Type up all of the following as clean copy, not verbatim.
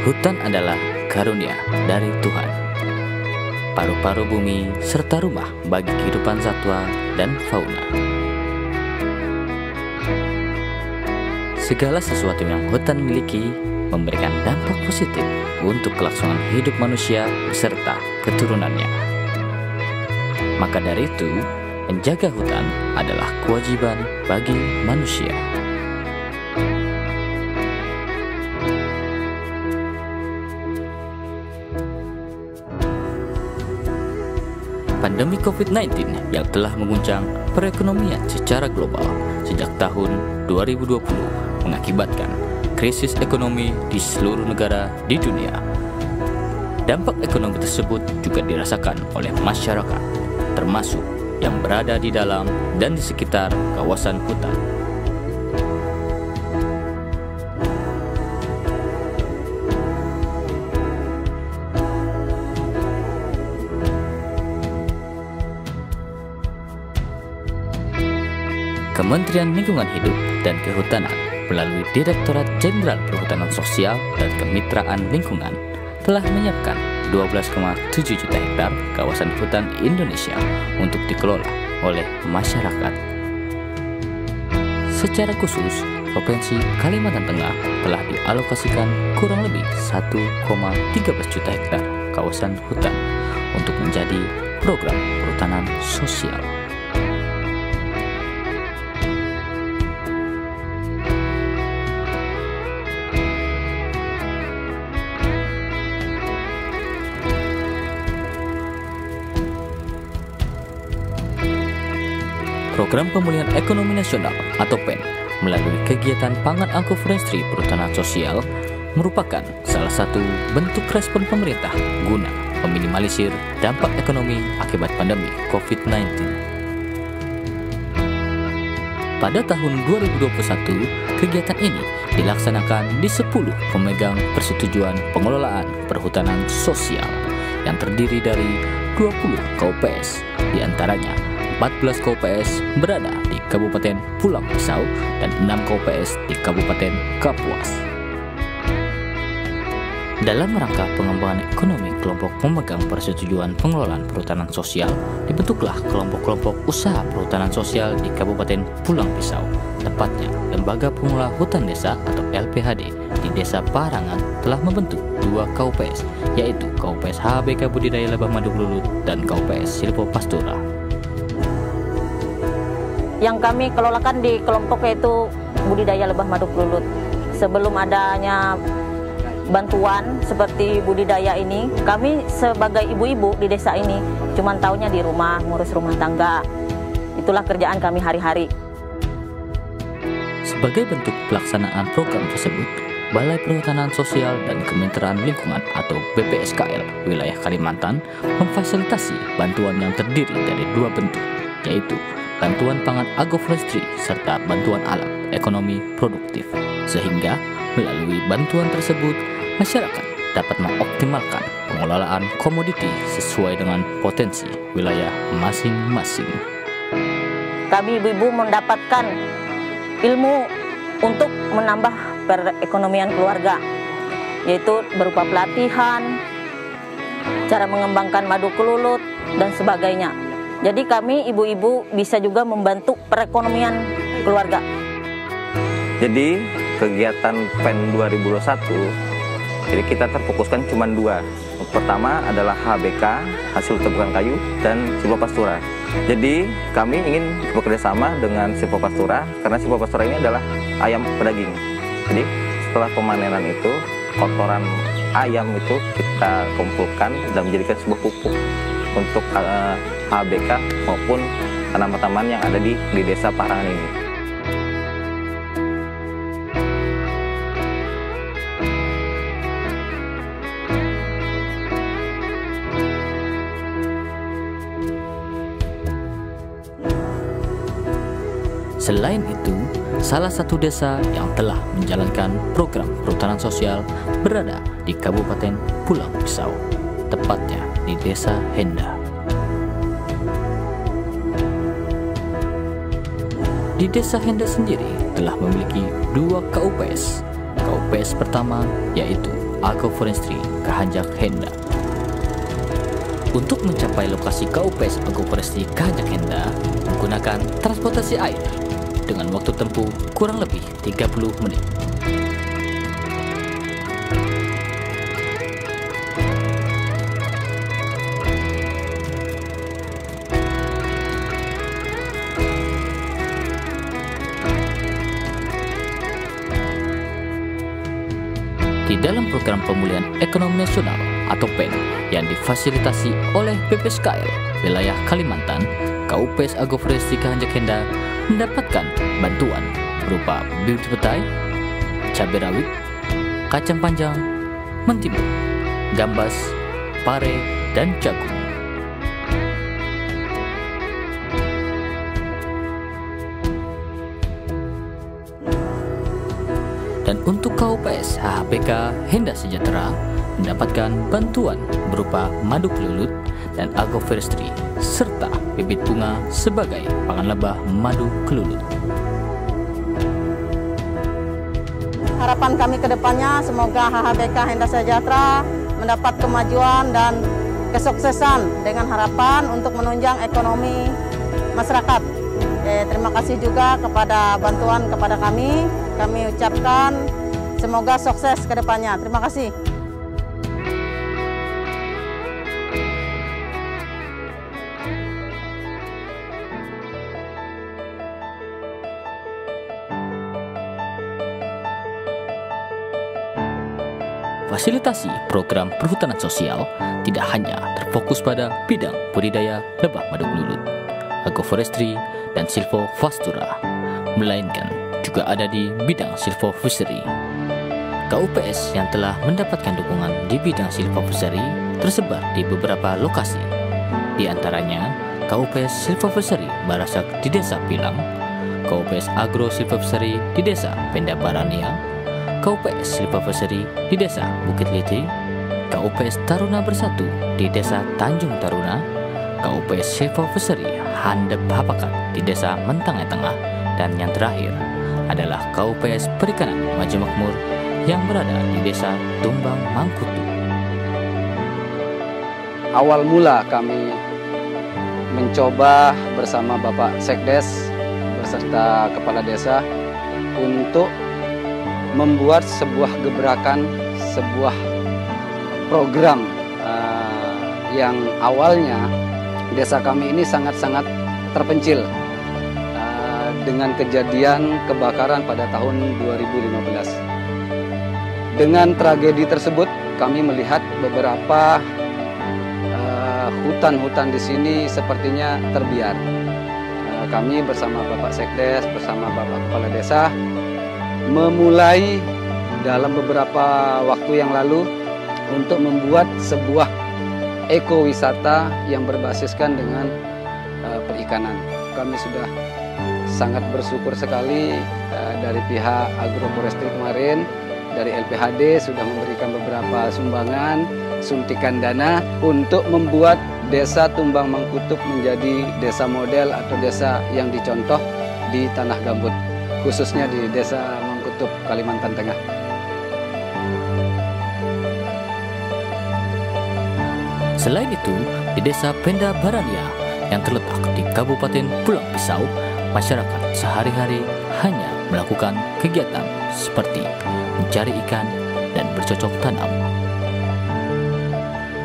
Hutan adalah karunia dari Tuhan, paru-paru bumi serta rumah bagi kehidupan satwa dan fauna. Segala sesuatu yang hutan miliki memberikan dampak positif untuk kelangsungan hidup manusia beserta keturunannya. Maka dari itu, menjaga hutan adalah kewajiban bagi manusia. Pandemi COVID-19 yang telah mengguncang perekonomian secara global sejak tahun 2020 mengakibatkan krisis ekonomi di seluruh negara di dunia. Dampak ekonomi tersebut juga dirasakan oleh masyarakat, termasuk yang berada di dalam dan di sekitar kawasan hutan. Kementerian Lingkungan Hidup dan Kehutanan melalui Direktorat Jenderal Perhutanan Sosial dan Kemitraan Lingkungan telah menyiapkan 12,7 juta hektar kawasan hutan Indonesia untuk dikelola oleh masyarakat. Secara khusus, Provinsi Kalimantan Tengah telah dialokasikan kurang lebih 1,13 juta hektar kawasan hutan untuk menjadi program perhutanan sosial. Program Pemulihan Ekonomi Nasional atau PEN melalui kegiatan Pangan Agroforestry Perhutanan Sosial merupakan salah satu bentuk respon pemerintah guna meminimalisir dampak ekonomi akibat pandemi COVID-19. Pada tahun 2021, kegiatan ini dilaksanakan di 10 pemegang persetujuan pengelolaan perhutanan sosial yang terdiri dari 20 KUPS, diantaranya 14 KUPS berada di Kabupaten Pulang Pisau dan 6 KUPS di Kabupaten Kapuas. Dalam rangka pengembangan ekonomi kelompok pemegang persetujuan pengelolaan perhutanan sosial, dibentuklah kelompok-kelompok usaha perhutanan sosial di Kabupaten Pulang Pisau. Tepatnya, Lembaga Pengelola Hutan Desa atau LPHD di Desa Parangan telah membentuk 2 KUPS, yaitu KUPS HBK Budidaya Lebah Madu Kelulut dan KUPS Silvopastura. Yang kami kelolakan di kelompok yaitu budidaya lebah madu kelulut. Sebelum adanya bantuan seperti budidaya ini, kami sebagai ibu-ibu di desa ini cuman taunya di rumah, ngurus rumah tangga. Itulah kerjaan kami hari-hari. Sebagai bentuk pelaksanaan program tersebut, Balai Perhutanan Sosial dan Kemitraan Lingkungan atau BPSKL wilayah Kalimantan memfasilitasi bantuan yang terdiri dari 2 bentuk, yaitu bantuan pangan agroforestry serta bantuan alat ekonomi produktif, sehingga melalui bantuan tersebut masyarakat dapat mengoptimalkan pengelolaan komoditi sesuai dengan potensi wilayah masing-masing. Kami ibu-ibu mendapatkan ilmu untuk menambah perekonomian keluarga, yaitu berupa pelatihan, cara mengembangkan madu kelulut, dan sebagainya. Jadi kami ibu-ibu bisa juga membantu perekonomian keluarga. Jadi kegiatan PEN 2021, jadi kita terfokuskan cuma 2. Pertama adalah HBK, hasil tebukan kayu, dan Silvopastura. Jadi kami ingin bekerjasama dengan Silvopastura karena Silvopastura ini adalah ayam pedaging. Jadi setelah pemanenan itu, kotoran ayam itu kita kumpulkan dan menjadikan sebuah pupuk untuk HBK maupun tanaman-tanaman yang ada di desa Parangan ini. Selain itu, salah satu desa yang telah menjalankan program perhutanan sosial berada di Kabupaten Pulang Pisau, tepatnya di Desa Henda. Di Desa Henda sendiri telah memiliki 2 KUPS. KUPS pertama yaitu Agroforestry Kahanjak Henda. Untuk mencapai lokasi KUPS Agroforestry Kahanjak Henda menggunakan transportasi air dengan waktu tempuh kurang lebih 30 menit. Di dalam program pemulihan ekonomi nasional atau PEN yang difasilitasi oleh BPSKL wilayah Kalimantan, KUPS Agroforestry Kahanjak Henda mendapatkan bantuan berupa bibit petai, cabai rawit, kacang panjang, mentimun, gambas, pare, dan jagung. Dan untuk KUPS HHPK Henda Sejahtera mendapatkan bantuan berupa madu kelulut dan agroforestry serta bibit bunga sebagai pangan lebah madu kelulut. Harapan kami ke depannya semoga HHPK Henda Sejahtera mendapat kemajuan dan kesuksesan dengan harapan untuk menunjang ekonomi masyarakat. Terima kasih juga kepada bantuan kepada kami. Kami ucapkan semoga sukses ke depannya. Terima kasih. Fasilitasi program perhutanan sosial tidak hanya terfokus pada bidang budidaya lebah madu kelulut, agroforestry, dan silvofastura, melainkan juga ada di bidang silvofishery. KUPS yang telah mendapatkan dukungan di bidang silvofishery tersebar di beberapa lokasi. Di antaranya KUPS Silvofishery Barasak di Desa Pilang, KUPS Agro Silvofishery di Desa Penda Barania, KUPS Silvofishery di Desa Bukit Liti, KUPS Taruna Bersatu di Desa Tanjung Taruna, KUPS Silvofishery Handap Hapakat di Desa Mentangai Tengah, dan yang terakhir adalah KUPS Perikanan Maju Makmur yang berada di Desa Tumbang Mangkutu. Awal mula kami mencoba bersama Bapak Sekdes beserta Kepala Desa untuk membuat sebuah gebrakan, sebuah program yang awalnya desa kami ini sangat-sangat terpencil dengan kejadian kebakaran pada tahun 2015. Dengan tragedi tersebut, kami melihat beberapa hutan-hutan di sini sepertinya terbiar. Kami bersama Bapak Sekdes, bersama Bapak Kepala Desa, memulai dalam beberapa waktu yang lalu untuk membuat sebuah ekowisata yang berbasiskan dengan perikanan. Kami sudah sangat bersyukur sekali dari pihak Agroforestry kemarin, dari LPHD sudah memberikan beberapa sumbangan, suntikan dana untuk membuat Desa Tumbang Mangkutup menjadi desa model atau desa yang dicontoh di Tanah Gambut, khususnya di Desa Mangkutup, Kalimantan Tengah. Selain itu, di Desa Penda Barania yang terletak di Kabupaten Pulang Pisau, masyarakat sehari-hari hanya melakukan kegiatan seperti mencari ikan dan bercocok tanam.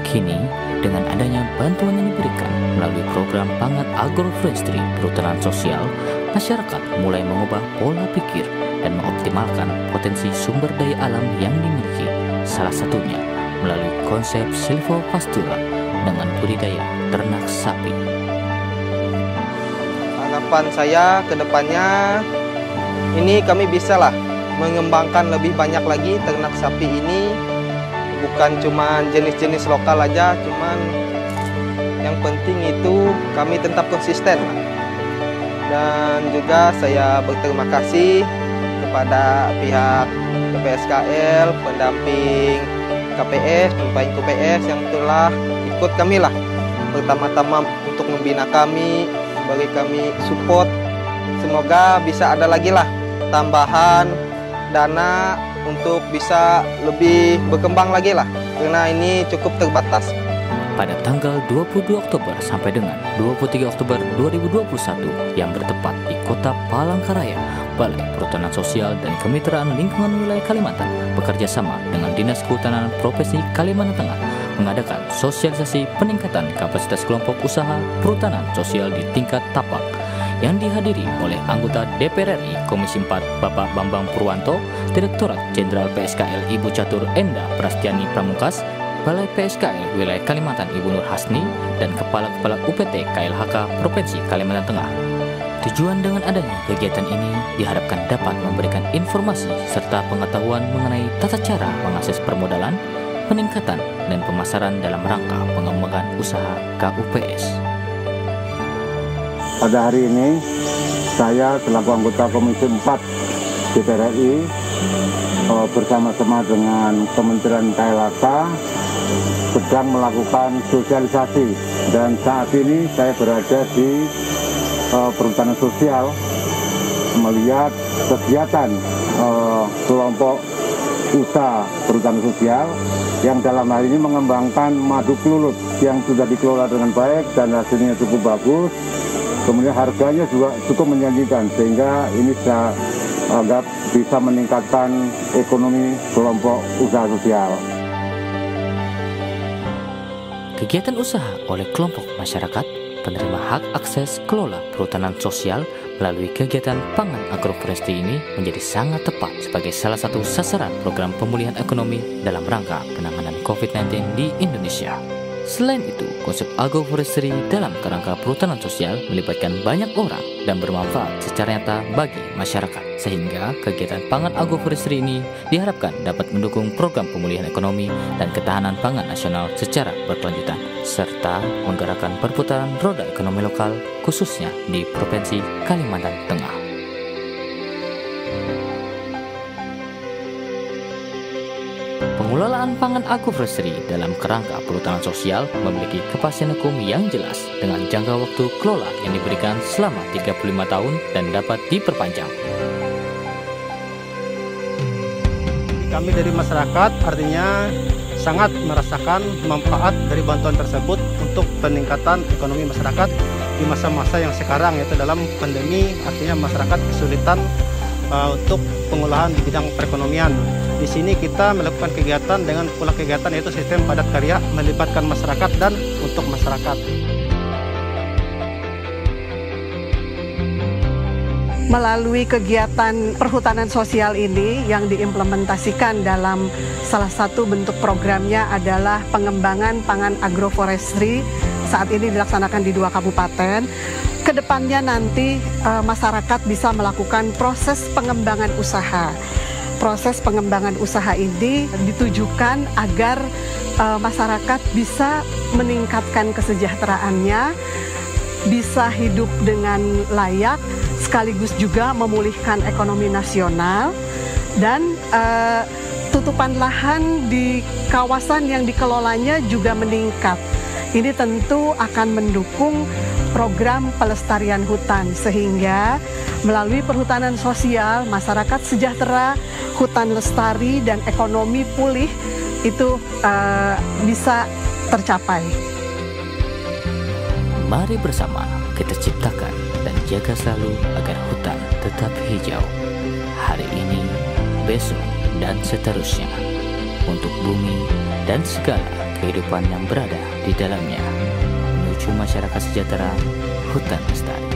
Kini, dengan adanya bantuan yang diberikan melalui program Pangan Agroforestry Perhutanan Sosial, masyarakat mulai mengubah pola pikir dan mengoptimalkan potensi sumber daya alam yang dimiliki, salah satunya melalui konsep silvofastura dengan budidaya ternak sapi. Harapan saya ke depannya, ini kami bisalah mengembangkan lebih banyak lagi ternak sapi ini, bukan cuma jenis-jenis lokal aja, cuman yang penting itu kami tetap konsisten. Dan juga saya berterima kasih kepada pihak BPSKL, pendamping KPS, pendamping KPS yang telah ikut kami lah, pertama-tama untuk membina kami, bagi kami support. Semoga bisa ada lagi lah tambahan dana untuk bisa lebih berkembang lagi lah, karena ini cukup terbatas. Pada tanggal 22 Oktober sampai dengan 23 Oktober 2021 yang bertepat di Kota Palangkaraya, Balai Perhutanan Sosial dan Kemitraan Lingkungan Wilayah Kalimantan bekerja sama dengan Dinas Kehutanan Provinsi Kalimantan Tengah mengadakan sosialisasi peningkatan kapasitas kelompok usaha perhutanan sosial di tingkat tapak yang dihadiri oleh anggota DPR RI Komisi 4 Bapak Bambang Purwanto, Direktorat Jenderal PSKL Ibu Catur Enda Prastiani Pramungkas, Balai PSKL Wilayah Kalimantan Ibu Nur Hasni, dan Kepala-Kepala UPT KLHK Provinsi Kalimantan Tengah. Tujuan dengan adanya kegiatan ini diharapkan dapat memberikan informasi serta pengetahuan mengenai tata cara mengakses permodalan, peningkatan, dan pemasaran dalam rangka pengembangan usaha KUPS. Pada hari ini, saya selaku anggota Komisi 4 DPR RI bersama-sama dengan Kementerian KLHK sedang melakukan sosialisasi, dan saat ini saya berada di perhutanan sosial melihat kegiatan kelompok usaha perhutanan sosial yang dalam hal ini mengembangkan madu klulut yang sudah dikelola dengan baik dan hasilnya cukup bagus. Kemudian harganya juga cukup menjanjikan, sehingga ini saya anggap bisa meningkatkan ekonomi kelompok usaha sosial. Kegiatan usaha oleh kelompok masyarakat penerima hak akses kelola perhutanan sosial melalui kegiatan pangan agroforestry ini menjadi sangat tepat sebagai salah satu sasaran program pemulihan ekonomi dalam rangka penanganan COVID-19 di Indonesia. Selain itu, konsep agroforestry dalam kerangka perhutanan sosial melibatkan banyak orang dan bermanfaat secara nyata bagi masyarakat, sehingga kegiatan pangan agroforestry ini diharapkan dapat mendukung program pemulihan ekonomi dan ketahanan pangan nasional secara berkelanjutan, serta menggerakkan perputaran roda ekonomi lokal khususnya di Provinsi Kalimantan Tengah. Pengelolaan pangan agroforestry dalam kerangka perhutanan sosial memiliki kepastian hukum yang jelas dengan jangka waktu kelola yang diberikan selama 35 tahun dan dapat diperpanjang. Kami dari masyarakat artinya sangat merasakan manfaat dari bantuan tersebut untuk peningkatan ekonomi masyarakat di masa-masa yang sekarang, yaitu dalam pandemi, artinya masyarakat kesulitan untuk pengolahan di bidang perekonomian. Di sini kita melakukan kegiatan dengan pola kegiatan yaitu sistem padat karya, melibatkan masyarakat dan untuk masyarakat. Melalui kegiatan perhutanan sosial ini yang diimplementasikan dalam salah satu bentuk programnya adalah pengembangan pangan agroforestry, saat ini dilaksanakan di 2 kabupaten. Kedepannya nanti masyarakat bisa melakukan proses pengembangan usaha. Proses pengembangan usaha ini ditujukan agar masyarakat bisa meningkatkan kesejahteraannya, bisa hidup dengan layak, sekaligus juga memulihkan ekonomi nasional, dan tutupan lahan di kawasan yang dikelolanya juga meningkat. Ini tentu akan mendukung program pelestarian hutan, sehingga melalui perhutanan sosial, masyarakat sejahtera, hutan lestari, dan ekonomi pulih itu bisa tercapai. Mari bersama kita ciptakan dan jaga selalu agar hutan tetap hijau. Hari ini, besok, dan seterusnya. Untuk bumi dan segala kehidupan yang berada di dalamnya. Menuju masyarakat sejahtera, hutan lestari.